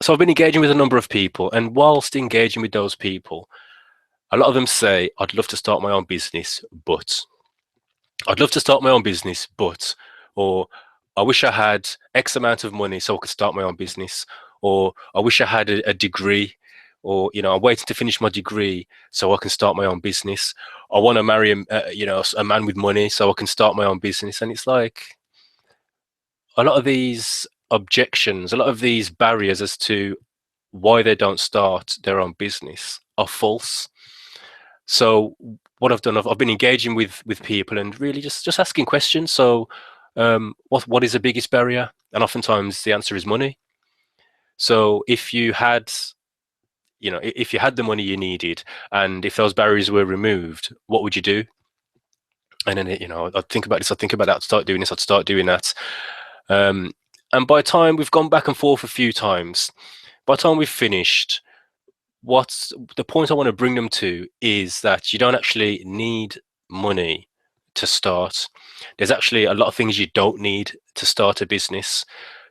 So I've been engaging with a number of people, and whilst engaging with those people, a lot of them say, I'd love to start my own business, but I'd love to start my own business, but, or I wish I had X amount of money so I could start my own business, or I wish I had a degree, or, I'm waiting to finish my degree so I can start my own business. I want to marry a man with money so I can start my own business. And it's like a lot of these objections, a lot of these barriers as to why they don't start their own business are false. So what I've done, I've been engaging with people and really just asking questions. So what is the biggest barrier? And oftentimes the answer is money. So if you had, if you had the money you needed, and if those barriers were removed, what would you do? And then I'd think about this, I'd think about that, I'd start doing this, I'd start doing that. And by the time we've gone back and forth a few times, by the time we've finished, what's the point I want to bring them to is that you don't actually need money to start. There's actually a lot of things you don't need to start a business.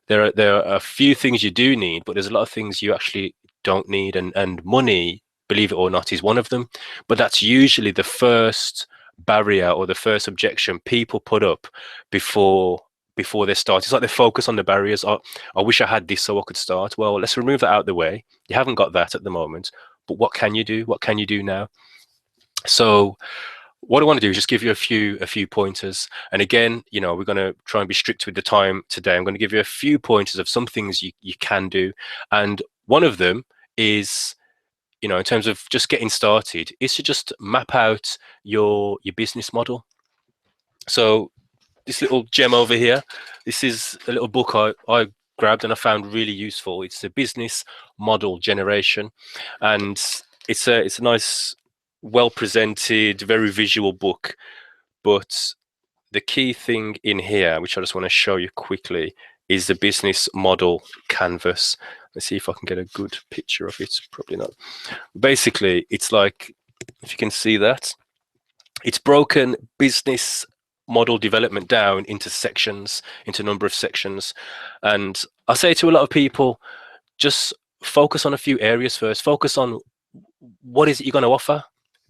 There are a few things you do need, but there's a lot of things you actually don't need, and money, believe it or not, is one of them. But that's usually the first barrier or the first objection people put up before they start. It's like they focus on the barriers. I wish I had this so I could start. Well, let's remove that out of the way. You haven't got that at the moment, but what can you do? What can you do now? So what I want to do is just give you a few pointers. And again, we're going to try and be strict with the time today. I'm going to give you a few pointers of some things you can do. And one of them is, in terms of just getting started, is to just map out your business model. So this little gem over here, this is a little book I grabbed and I found really useful. It's a business model generation, and it's a nice, well presented, very visual book. But the key thing in here, which I just want to show you quickly, is the business model canvas. Let's see if I can get a good picture of it. Probably not. Basically, it's like, if you can see that, it's broken business model development down into sections, into a number of sections. And I say to a lot of people, just focus on a few areas first. Focus on what is it you're going to offer.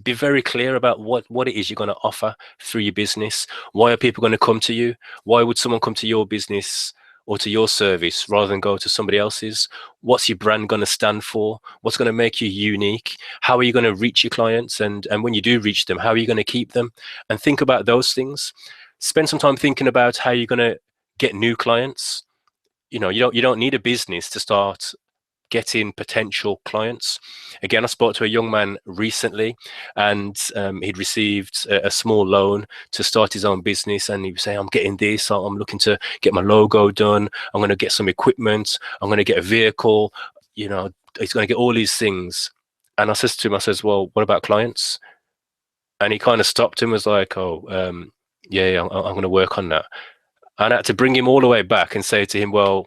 Be very clear about what it is you're going to offer through your business. Why are people going to come to you? Why would someone come to your business or to your service rather than go to somebody else's? What's your brand going to stand for? What's going to make you unique? How are you going to reach your clients? And when you do reach them, how are you going to keep them? And think about those things. Spend some time thinking about how you're going to get new clients. You don't need a business to start getting potential clients. Again, I spoke to a young man recently, and he'd received a small loan to start his own business, and he was saying, I'm getting this, I'm looking to get my logo done, I'm going to get some equipment, I'm going to get a vehicle, he's going to get all these things. And I says to him, I says, well, what about clients? And he kind of stopped and was like, yeah, I'm going to work on that. And I had to bring him all the way back and say to him, well,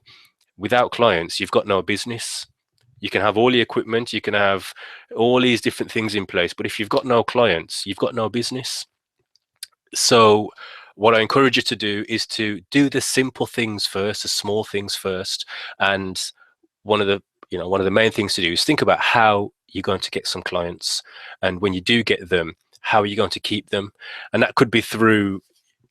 without clients, you've got no business. You can have all the equipment, you can have all these different things in place, but if you've got no clients, you've got no business. So what I encourage you to do is to do the simple things first, the small things first. And one of the main things to do is think about how you're going to get some clients. And when you do get them, how are you going to keep them? And that could be through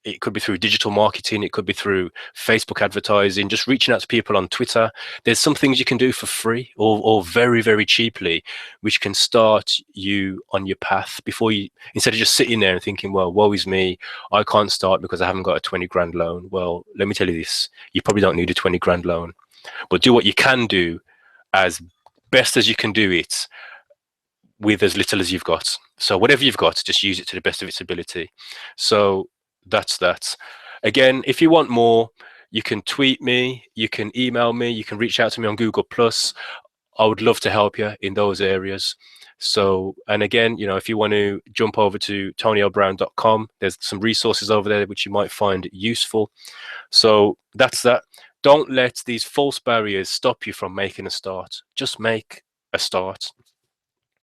digital marketing, it could be through Facebook advertising, just reaching out to people on Twitter. There's some things you can do for free or very, very cheaply, which can start you on your path before you, instead of just sitting there and thinking, well, woe is me, I can't start because I haven't got a 20 grand loan. Well, let me tell you this, you probably don't need a 20 grand loan, but do what you can do as best as you can do it with as little as you've got. So whatever you've got, just use it to the best of its ability. So that's that. Again, if you want more, you can tweet me, you can email me, you can reach out to me on Google Plus. I would love to help you in those areas. So, and again, if you want to jump over to tonyoBrown.com, there's some resources over there which you might find useful. So that's that. Don't let these false barriers stop you from making a start. Just make a start.